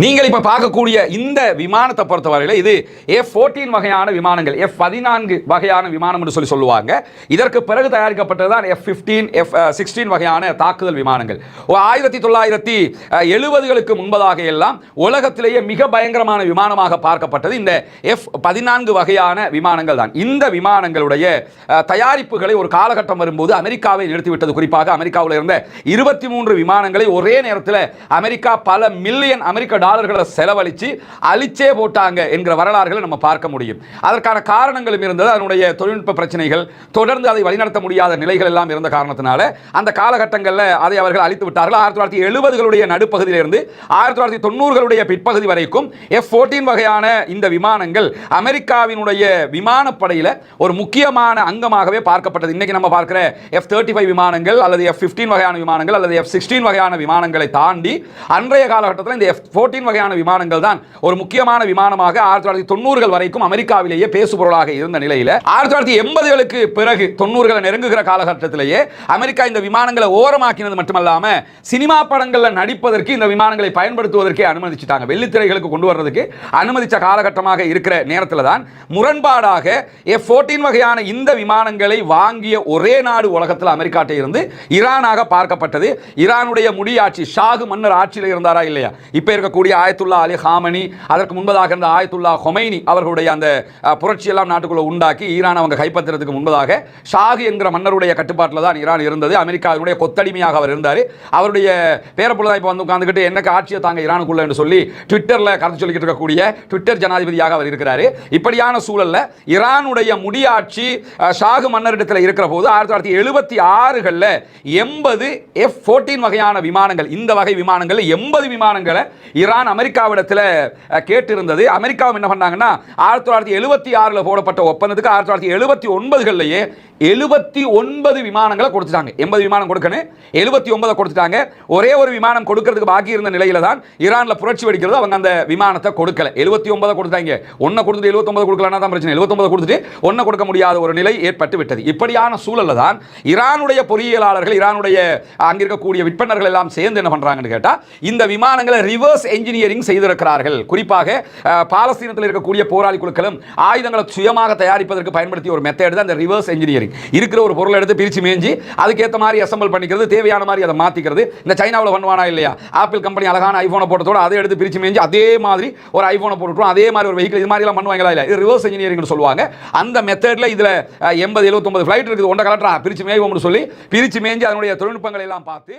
நீங்கள் இப்ப பார்க்கக்கூடிய இந்த விமானத்தை பொறுத்தவரையில் இது F-14 வகையான விமானங்கள், F-14 வகையான விமானம் என்று சொல்லுவாங்க. இதற்கு பிறகு தயாரிக்கப்பட்டதுதான் F-15, F-16 வகையான தாக்குதல் விமானங்கள். 1970களுக்கு முன்பதாக எல்லாம் உலகத்திலேயே மிக பயங்கரமான விமானமாக பார்க்கப்பட்டது இந்த F-14 வகையான விமானங்கள் தான். இந்த விமானங்களுடைய தயாரிப்புகளை ஒரு காலகட்டம் வரும்போது அமெரிக்காவை நிறுத்திவிட்டது. குறிப்பாக அமெரிக்காவில் இருந்த 23 விமானங்களை ஒரே நேரத்தில் அமெரிக்கா பல மில்லியன் அமெரிக்க டாலர்களை செலவழித்து அழிச்சே போட்டாங்க என்கிற வரலாறுகளை நம்ம பார்க்க முடியும். அதற்கான காரணங்களும் இருந்தது. அதனுடைய தொழில்நுட்ப பிரச்சனைகள், தொடர்ந்து அதை வழிநடத்த முடியாத நிலைகள் எல்லாம் இருந்த காரணத்தினால அந்த காலகட்டங்களில் அதை அவர்கள் அழித்து விட்டார்கள். 1970களுடைய நடுப்பகுதியிலிருந்து 1990களுடைய பிற்பகுதி வரைக்கும் F-14 வகையான இந்த விமானங்கள் அமெரிக்காவினுடைய விமானப்படையில் ஒரு முக்கியமான அங்கமாகவே பார்க்கப்பட்டது. இன்னைக்கு நம்ம பார்க்கிற F-35 விமானங்கள் அல்லது F-15 வகையான விமானங்கள் அல்லது F-16 வகையான விமானங்களை தாண்டி அன்றைய காலகட்டத்தில் இந்த F-14 வகையான விமானங்கள் தான் ஒரு முக்கியமான விமானமாக 1990கள் வரைக்கும் அமெரிக்காவிலேயே பேசுபொருளாக இருந்த நிலையில் 1980களுக்கு பிறகு 90களை நெருங்குகிற காலகட்டத்திலேயே அமெரிக்கா இந்த விமானங்களை ஓரமாக்கினது மட்டுமல்லாம சினிமா படங்களில் நடிப்பதற்கு இந்த விமானங்களை பயன்படுத்துவதற்கே அனுமதிச்சிட்டாங்க. வெள்ளித்திரைகளுக்கு கொண்டு வர்றதுக்கு அனுமதிச்ச காலகட்டமாக இருக்கிற நேரத்தில் தான் முரண்பாடாக F-14 வகையான இந்த விமானங்களை வாங்கிய ஒரே நாடு உலகத்தில் அமெரிக்காட்ட இருந்து ஈரானாக பார்க்கப்பட்டது. ஈரானுடைய முடியாட்சி ஷாகு மன்னர் ஆட்சியில் இருந்தாரா இல்லையா? இப்ப இருக்கக்கூடிய ஆயத்துல்லா அலி ஹாமனி, அதற்கு முன்பதாக இருந்த ஆயத்துல்லா ஹொமைனி அவர்களுடைய அந்த புரட்சி எல்லாம் நாட்டுக்குள்ள உண்டாக்கி ஈரான் அவங்க கைப்பற்றுறதுக்கு முன்பதாக ஷாகு என்கிற மன்னருடைய கட்டுப்பாட்டில் தான் ஈரான் இருந்தது. அமெரிக்காவுடைய கொத்தடிமையாக அவர் இருந்தார். அவருடைய பேரப்புள்ளதான் இப்போ வந்து உட்கார்ந்துக்கிட்டு எனக்கு ஆட்சியை தாங்க ஈரானுக்குள்ள என்று சொல்லி ட்விட்டரில் கருத்து சொல்லிக்கிட்டு இருக்கக்கூடிய ட்விட்டர் ஜனாதிபதியாக அவர் இருக்கிறார். இப்படியான சூழல்ல ஈரானுடைய முடியாட்சி ஷாகு மன்னரிடத்தில் இருக்கிற போது 1976களில் 80 F-14 வகையான விமானங்கள், இந்த வகை விமானங்கள் 80 விமானங்களை ஈரான் அமெரிக்காவிடத்தில் கேட்டிருந்தது. அமெரிக்காவும் என்ன பண்ணாங்கன்னா 1976ல் போடப்பட்ட ஒப்பந்தத்துக்கு 1979களிலேயே 79 விமானங்களை கொடுத்துட்டாங்க. 80 விமானம் கொடுக்கணும், 79 கொடுத்துட்டாங்க. ஒரே ஒரு விமானம் கொடுக்கிறதுக்கு பாக்கி இருந்த நிலையில தான் ஈரான்ல புரட்சி வெடிக்கிறது. அவங்க அந்த விமானத்தை கொடுக்கல. 79 கொடுத்தாங்க. ஒன்றை கொடுத்துட்டு 79 கொடுக்கலன்னா தான் பிரச்சனை. 79 கொடுத்துட்டு ஒன்றை கொடுக்க முடியாத ஒரு நிலை ஏற்பட்டு விட்டது. இப்படியான சூழல்ல தான் ஈரானுடைய பொறியியலாளர்கள், ஈரானுடைய அங்க இருக்கக்கூடிய விற்பனர்கள் எல்லாம் சேர்ந்து என்ன பண்றாங்கன்னு கேட்டா இந்த விமானங்களை ரிவர்ஸ் என்ஜினியரிங் செய்திருக்கிறார்கள். குறிப்பாக பாலஸ்தீனத்தில் இருக்கக்கூடிய போராளி குழுக்களும் ஆயுதங்களை சுயமாக தயாரிப்பதற்கு பயன்படுத்திய ஒரு மெத்தட் தான் இந்த ரிவர்ஸ் என்ஜினியரிங். இருக்கிற ஒரு பொருளை எடுத்து பிரிச்சு மேஞ்சி அதுக்கேற்ற மாதிரி அசம்பிள் பண்ணிக்கிறது, தேவையான மாதிரி அதை மாத்திக்கிறது. இந்த சைனாவில் பண்ணுவானா இல்லையா? ஆப்பிள் கம்பெனி அழகான ஐபோனை போட்டதோட அதை எடுத்து பிரிச்சு மேஞ்சி அதே மாதிரி ஒரு ஐபோனை போட்டுரும், அதே மாதிரி ஒரு வெஹிக்கிள், இது மாதிரி எல்லாம் பண்ணுவாங்களா இல்லையா? இது ரிவர்ஸ் என்ஜினியரிங் சொல்லுவாங்க. அந்த மெத்தட்ல இதுல 80 79 ஃபிளைட் இருக்குது, ஒன்றை கலெக்டரா பிரிச்சு மேய்வோம்னு சொல்லி பிரிச்சு மேஞ்சி அதனுடைய தொழில்நுட்பங்களை எல்லாம் பார்த்து